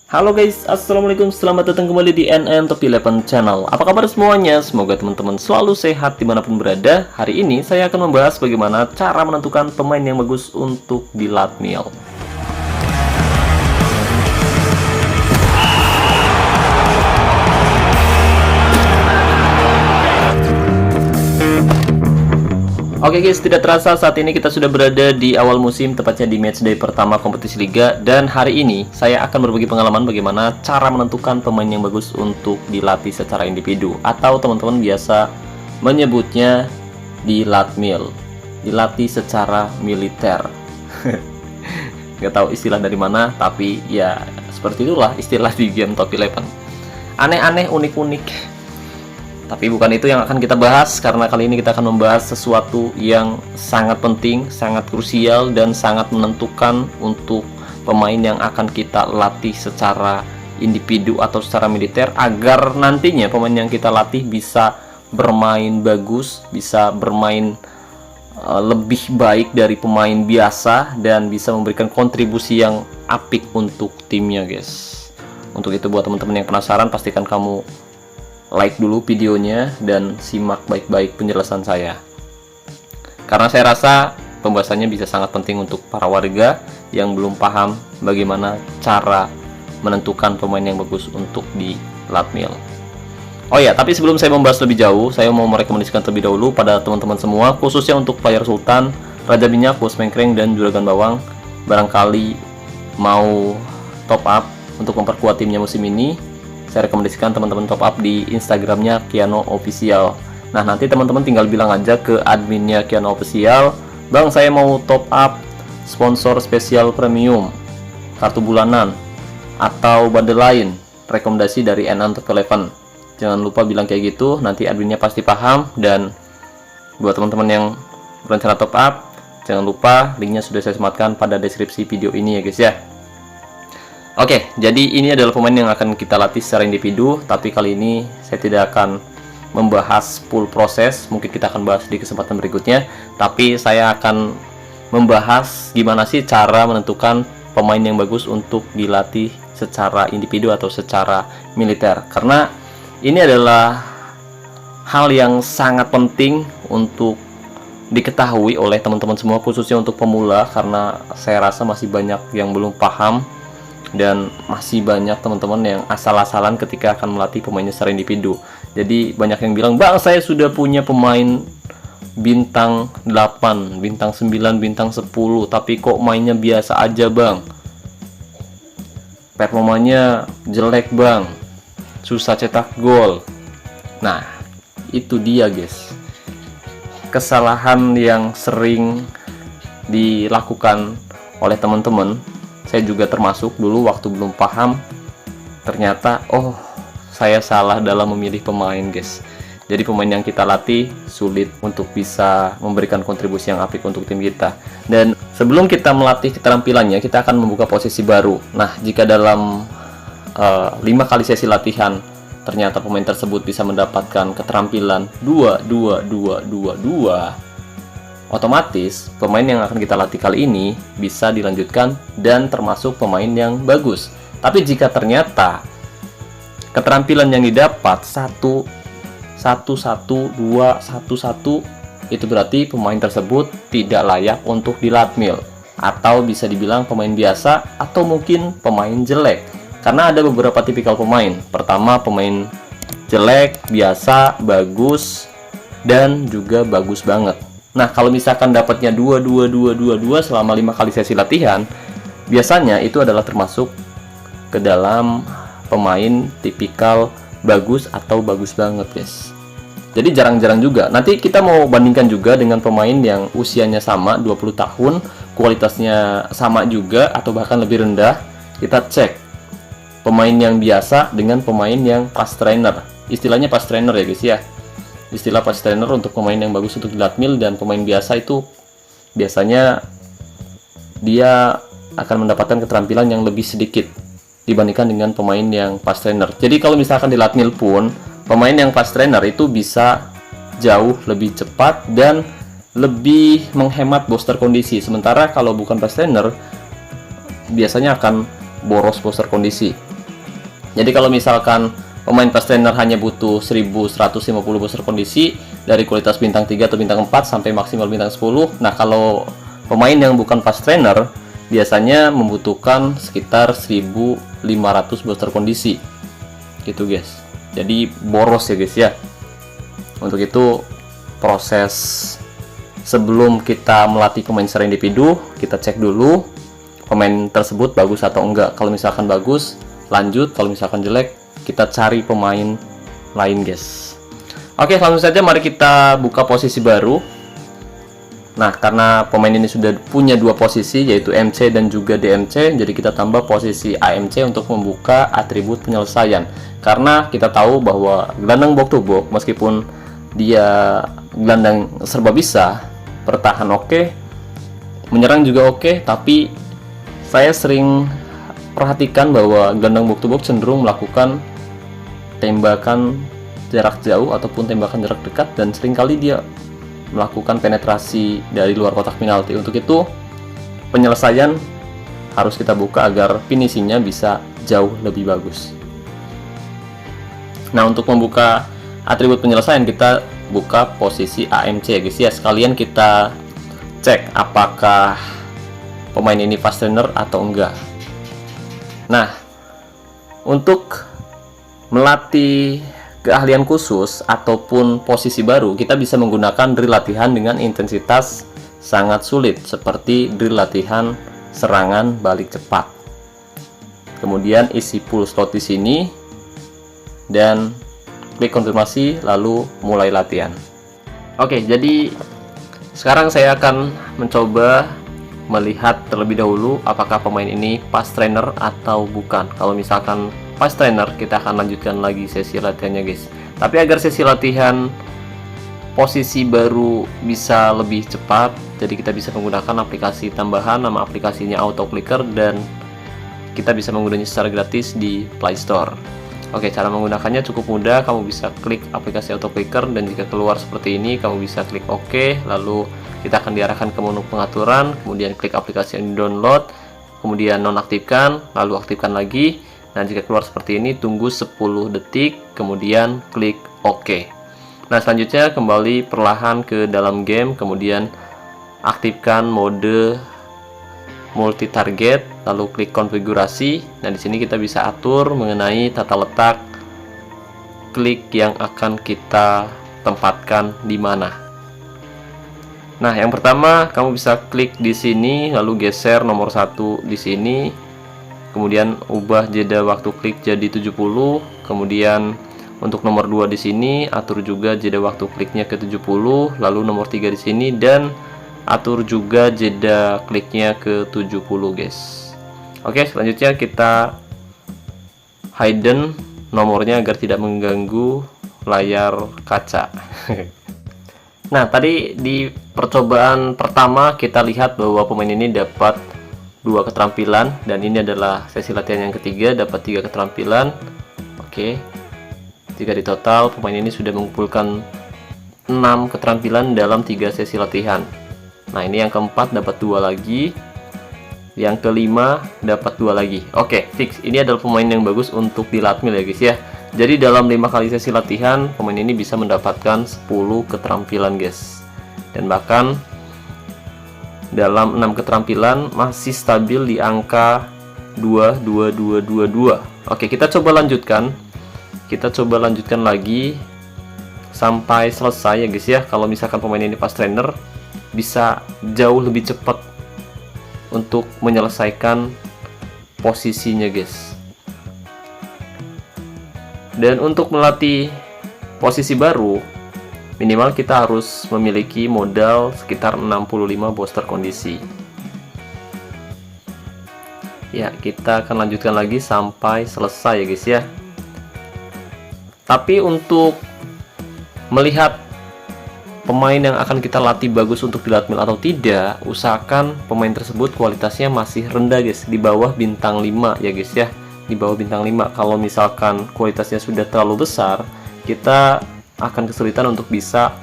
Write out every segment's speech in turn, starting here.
Halo guys, assalamualaikum, selamat datang kembali di NN Top 11 Channel. Apa kabar semuanya? Semoga teman-teman selalu sehat dimanapun berada. Hari ini saya akan membahas bagaimana cara menentukan pemain yang bagus untuk di Latmiel. Oke guys, tidak terasa saat ini kita sudah berada di awal musim, tepatnya di matchday pertama kompetisi liga. Dan hari ini saya akan berbagi pengalaman bagaimana cara menentukan pemain yang bagus untuk dilatih secara individu, atau teman-teman biasa menyebutnya di Latmiel, dilatih secara militer. Nggak tahu istilah dari mana, tapi ya seperti itulah istilah di game Top 11. Aneh-aneh, unik-unik. Tapi bukan itu yang akan kita bahas, karena kali ini kita akan membahas sesuatu yang sangat penting, sangat krusial, dan sangat menentukan untuk pemain yang akan kita latih secara individu atau secara militer, agar nantinya pemain yang kita latih bisa bermain bagus, bisa bermain lebih baik dari pemain biasa, dan bisa memberikan kontribusi yang apik untuk timnya guys. Untuk itu, buat teman-teman yang penasaran, pastikan kamu like dulu videonya dan simak baik-baik penjelasan saya, karena saya rasa pembahasannya bisa sangat penting untuk para warga yang belum paham bagaimana cara menentukan pemain yang bagus untuk di Latmiel. Oh ya, tapi sebelum saya membahas lebih jauh, saya mau merekomendasikan terlebih dahulu pada teman-teman semua, khususnya untuk player Sultan, Raja Minyak, Bos Mengkreng, dan Juragan Bawang, barangkali mau top up untuk memperkuat timnya musim ini. Saya rekomendasikan teman-teman top up di Instagramnya Kiano Official. Nah, nanti teman-teman tinggal bilang aja ke adminnya Kiano Official, "Bang, saya mau top up sponsor spesial premium, kartu bulanan, atau bundle lain, rekomendasi dari NN Top 11." Jangan lupa bilang kayak gitu, nanti adminnya pasti paham. Dan buat teman-teman yang berencana top up, jangan lupa linknya sudah saya sematkan pada deskripsi video ini ya guys ya. Oke, jadi ini adalah pemain yang akan kita latih secara individu, tapi kali ini saya tidak akan membahas full proses, mungkin kita akan bahas di kesempatan berikutnya. Tapi saya akan membahas gimana sih cara menentukan pemain yang bagus untuk dilatih secara individu atau secara militer, karena ini adalah hal yang sangat penting untuk diketahui oleh teman-teman semua, khususnya untuk pemula, karena saya rasa masih banyak yang belum paham. Dan masih banyak teman-teman yang asal-asalan ketika akan melatih pemainnya secara individu. Jadi banyak yang bilang, "Bang, saya sudah punya pemain bintang 8, bintang 9, bintang 10, tapi kok mainnya biasa aja bang, performanya jelek bang, susah cetak gol." Nah, itu dia guys, kesalahan yang sering dilakukan oleh teman-teman. Saya juga termasuk dulu waktu belum paham, ternyata oh saya salah dalam memilih pemain guys. Jadi pemain yang kita latih sulit untuk bisa memberikan kontribusi yang apik untuk tim kita. Dan sebelum kita melatih keterampilannya, kita akan membuka posisi baru. Nah, jika dalam 5 kali sesi latihan ternyata pemain tersebut bisa mendapatkan keterampilan 2-2-2-2-2, otomatis pemain yang akan kita latih kali ini bisa dilanjutkan dan termasuk pemain yang bagus. Tapi jika ternyata keterampilan yang didapat 1-1-1-2-1-1, itu berarti pemain tersebut tidak layak untuk di Latmiel, atau bisa dibilang pemain biasa atau mungkin pemain jelek. Karena ada beberapa tipikal pemain. Pertama, pemain jelek, biasa, bagus, dan juga bagus banget. Nah, kalau misalkan dapatnya 2-2-2-2-2 selama 5 kali sesi latihan, biasanya itu adalah termasuk ke dalam pemain tipikal bagus atau bagus banget guys. Jadi jarang-jarang juga. Nanti kita mau bandingkan juga dengan pemain yang usianya sama, 20 tahun, kualitasnya sama juga atau bahkan lebih rendah. Kita cek pemain yang biasa dengan pemain yang fast trainer. Istilahnya fast trainer ya guys ya. Istilah fast trainer untuk pemain yang bagus untuk di Latmiel, dan pemain biasa itu biasanya dia akan mendapatkan keterampilan yang lebih sedikit dibandingkan dengan pemain yang fast trainer. Jadi kalau misalkan di Latmiel pun, pemain yang fast trainer itu bisa jauh lebih cepat dan lebih menghemat booster kondisi. Sementara kalau bukan fast trainer, biasanya akan boros booster kondisi. Jadi kalau misalkan pemain fast trainer hanya butuh 1150 booster kondisi dari kualitas bintang 3 atau bintang 4 sampai maksimal bintang 10. Nah, kalau pemain yang bukan fast trainer biasanya membutuhkan sekitar 1500 booster kondisi. Gitu, guys. Jadi boros ya, guys ya. Untuk itu proses sebelum kita melatih pemain secara individu, kita cek dulu pemain tersebut bagus atau enggak. Kalau misalkan bagus, lanjut. Kalau misalkan jelek, kita cari pemain lain, guys. Oke, langsung saja mari kita buka posisi baru. Nah, karena pemain ini sudah punya dua posisi, yaitu MC dan juga DMC, jadi kita tambah posisi AMC untuk membuka atribut penyelesaian. Karena kita tahu bahwa gelandang box to box, meskipun dia gelandang serba bisa, bertahan oke, menyerang juga oke, tapi saya sering perhatikan bahwa gelandang box to box cenderung melakukan tembakan jarak jauh ataupun tembakan jarak dekat, dan seringkali dia melakukan penetrasi dari luar kotak penalti. Untuk itu penyelesaian harus kita buka agar finishingnya bisa jauh lebih bagus. Nah, untuk membuka atribut penyelesaian kita buka posisi AMC ya, guys ya. Sekalian kita cek apakah pemain ini fast trainer atau enggak. Nah, untuk melatih keahlian khusus ataupun posisi baru, kita bisa menggunakan drill latihan dengan intensitas sangat sulit, seperti drill latihan serangan balik cepat. Kemudian isi full slot di sini dan klik konfirmasi lalu mulai latihan. Oke, jadi sekarang saya akan mencoba melihat terlebih dahulu apakah pemain ini fast trainer atau bukan. Kalau misalkan fast trainer, kita akan lanjutkan lagi sesi latihannya, guys. Tapi agar sesi latihan posisi baru bisa lebih cepat, jadi kita bisa menggunakan aplikasi tambahan, nama aplikasinya Auto Clicker, dan kita bisa menggunakannya secara gratis di Play Store. Oke, cara menggunakannya cukup mudah. Kamu bisa klik aplikasi Auto Clicker, dan jika keluar seperti ini, kamu bisa klik OK, lalu kita akan diarahkan ke menu pengaturan, kemudian klik aplikasi yang download, kemudian nonaktifkan, lalu aktifkan lagi. Nah, jika keluar seperti ini, tunggu 10 detik, kemudian klik OK. Nah, selanjutnya kembali perlahan ke dalam game, kemudian aktifkan mode multi target, lalu klik konfigurasi. Nah, di sini kita bisa atur mengenai tata letak klik yang akan kita tempatkan di mana. Nah, yang pertama kamu bisa klik di sini, lalu geser nomor 1 di sini. Kemudian ubah jeda waktu klik jadi 70. Kemudian untuk nomor 2 di sini atur juga jeda waktu kliknya ke 70, lalu nomor 3 di sini, dan atur juga jeda kliknya ke 70, guys. Oke, selanjutnya kita hidden nomornya agar tidak mengganggu layar kaca. Nah, tadi di percobaan pertama kita lihat bahwa pemain ini dapat 2 keterampilan, dan ini adalah sesi latihan yang ketiga, dapat 3 keterampilan. Oke, jika di total pemain ini sudah mengumpulkan 6 keterampilan dalam 3 sesi latihan. Nah, ini yang keempat dapat 2 lagi, yang kelima dapat 2 lagi. Oke, fix. Ini adalah pemain yang bagus untuk di latmil ya, guys ya. Jadi dalam 5 kali sesi latihan, pemain ini bisa mendapatkan 10 keterampilan, guys. Dan bahkan dalam 6 keterampilan masih stabil di angka 22222. Oke, kita coba lanjutkan. Kita coba lanjutkan lagi sampai selesai ya, guys ya. Kalau misalkan pemain ini fast trainer, bisa jauh lebih cepat untuk menyelesaikan posisinya, guys. Dan untuk melatih posisi baru, minimal kita harus memiliki modal sekitar 65 booster kondisi. Ya, kita akan lanjutkan lagi sampai selesai ya, guys ya. Tapi untuk melihat pemain yang akan kita latih bagus untuk di latmil atau tidak, usahakan pemain tersebut kualitasnya masih rendah, guys, di bawah bintang 5 ya, guys ya. Di bawah bintang 5. Kalau misalkan kualitasnya sudah terlalu besar, kita akan kesulitan untuk bisa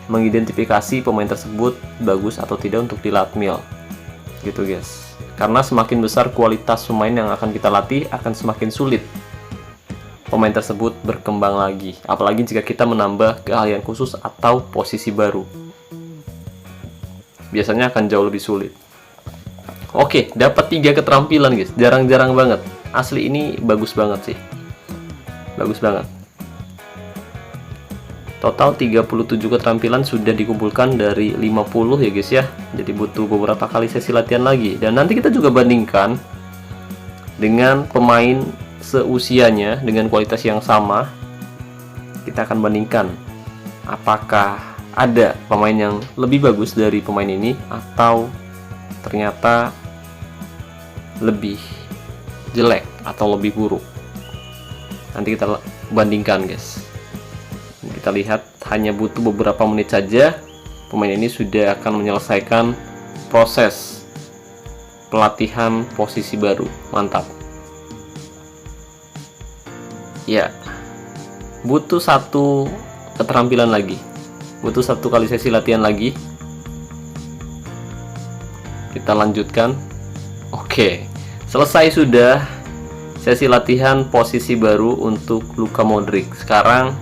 mengidentifikasi pemain tersebut bagus atau tidak untuk di latmil, gitu, guys. Karena semakin besar kualitas pemain yang akan kita latih, akan semakin sulit pemain tersebut berkembang lagi, apalagi jika kita menambah keahlian khusus atau posisi baru. Biasanya akan jauh lebih sulit. Oke, dapat 3 keterampilan guys, jarang-jarang banget. Asli ini bagus banget sih, bagus banget. Total 37 keterampilan sudah dikumpulkan dari 50 ya guys ya. Jadi butuh beberapa kali sesi latihan lagi. Dan nanti kita juga bandingkan dengan pemain seusianya dengan kualitas yang sama. Kita akan bandingkan apakah ada pemain yang lebih bagus dari pemain ini atau ternyata lebih jelek atau lebih buruk. Nanti kita bandingkan guys. Kita lihat hanya butuh beberapa menit saja pemain ini sudah akan menyelesaikan proses pelatihan posisi baru. Mantap ya. Butuh 1 keterampilan lagi, butuh 1 kali sesi latihan lagi. Kita lanjutkan. Oke, selesai sudah sesi latihan posisi baru untuk Luka Modric. Sekarang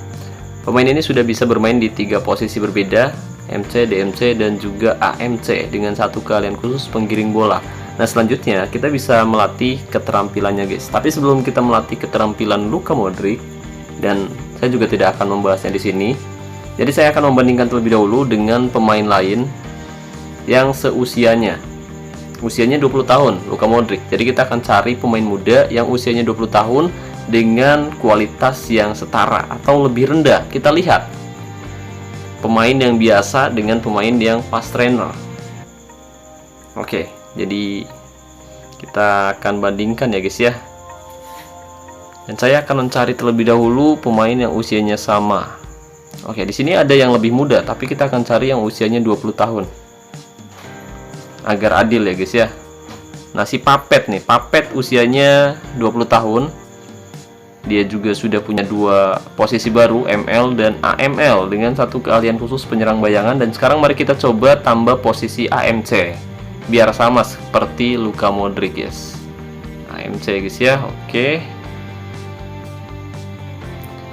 pemain ini sudah bisa bermain di 3 posisi berbeda, MC, DMC, dan juga AMC dengan 1 keahlian khusus penggiring bola. Nah, selanjutnya kita bisa melatih keterampilannya guys. Tapi sebelum kita melatih keterampilan Luka Modric, dan saya juga tidak akan membahasnya di sini. Jadi saya akan membandingkan terlebih dahulu dengan pemain lain yang seusianya. Usianya 20 tahun, Luka Modric. Jadi kita akan cari pemain muda yang usianya 20 tahun dengan kualitas yang setara atau lebih rendah. Kita lihat pemain yang biasa dengan pemain yang fast trainer. Oke, jadi kita akan bandingkan ya guys ya. Dan saya akan mencari terlebih dahulu pemain yang usianya sama. Oke, di sini ada yang lebih muda, tapi kita akan cari yang usianya 20 tahun. Agar adil ya guys ya. Nah, si Papet nih, Papet usianya 20 tahun. Dia juga sudah punya 2 posisi baru, ML dan AML dengan 1 keahlian khusus penyerang bayangan. Dan sekarang mari kita coba tambah posisi AMC biar sama seperti Luka Modric guys. AMC guys ya. Oke.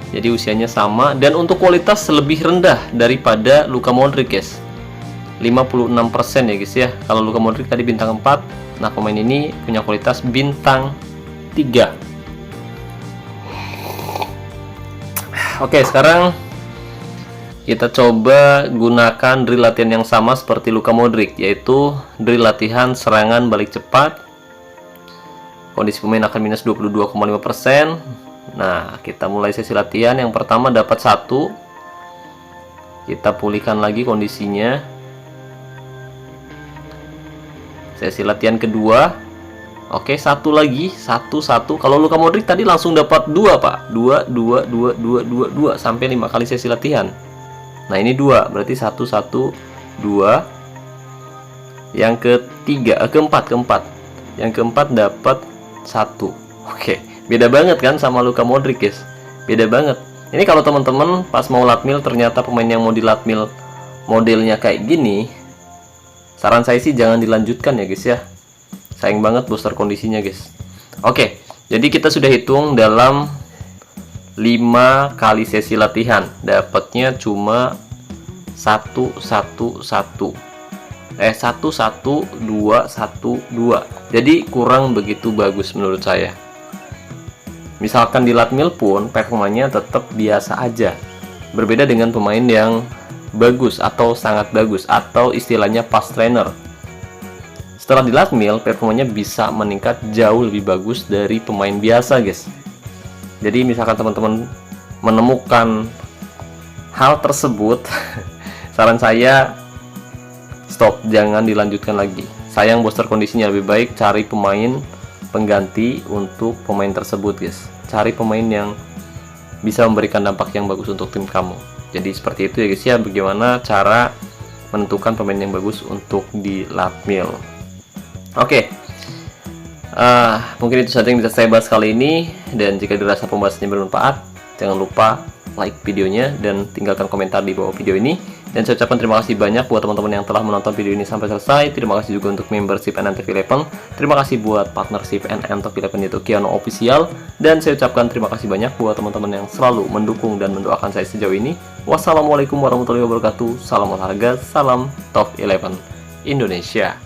Jadi usianya sama dan untuk kualitas lebih rendah daripada Luka Modric guys. 56% ya guys ya. Kalau Luka Modric tadi bintang 4, nah pemain ini punya kualitas bintang 3. Oke, sekarang kita coba gunakan drill latihan yang sama seperti Luka Modric, yaitu drill latihan serangan balik cepat. Kondisi pemain akan minus 22,5%. Nah, kita mulai sesi latihan. Yang pertama dapat 1. Kita pulihkan lagi kondisinya. Sesi latihan kedua. Oke, 1 lagi, 1. Kalau Luka Modric tadi langsung dapat 2, Pak. 2 sampai 5 kali sesi latihan. Nah, ini 2, berarti 1, 2. Yang keempat. Yang keempat dapat 1. Oke, beda banget kan sama Luka Modric guys. Beda banget. Ini kalau teman-teman pas mau latmil ternyata pemain yang mau dilatmil modelnya kayak gini, saran saya sih jangan dilanjutkan ya guys ya. Sayang banget booster kondisinya guys. Oke, jadi kita sudah hitung dalam 5 kali sesi latihan, dapatnya cuma 1, 1, 2. Jadi kurang begitu bagus menurut saya. Misalkan di latmil pun performanya tetap biasa aja. Berbeda dengan pemain yang bagus atau sangat bagus atau istilahnya fast trainer. Setelah di latmil performanya bisa meningkat jauh lebih bagus dari pemain biasa guys. Jadi misalkan teman-teman menemukan hal tersebut, saran saya stop, jangan dilanjutkan lagi. Sayang booster kondisinya, lebih baik cari pemain pengganti untuk pemain tersebut guys. Cari pemain yang bisa memberikan dampak yang bagus untuk tim kamu. Jadi seperti itu ya guys ya, bagaimana cara menentukan pemain yang bagus untuk di latmil. Oke, mungkin itu saja yang bisa saya bahas kali ini. Dan jika dirasa pembahasannya bermanfaat, jangan lupa like videonya dan tinggalkan komentar di bawah video ini. Dan saya ucapkan terima kasih banyak buat teman-teman yang telah menonton video ini sampai selesai. Terima kasih juga untuk membership NNTV11. Terima kasih buat partnership NNTV11 yaitu Kiano Official. Dan saya ucapkan terima kasih banyak buat teman-teman yang selalu mendukung dan mendoakan saya sejauh ini. Wassalamualaikum warahmatullahi wabarakatuh. Salam olahraga, salam Top 11 Indonesia.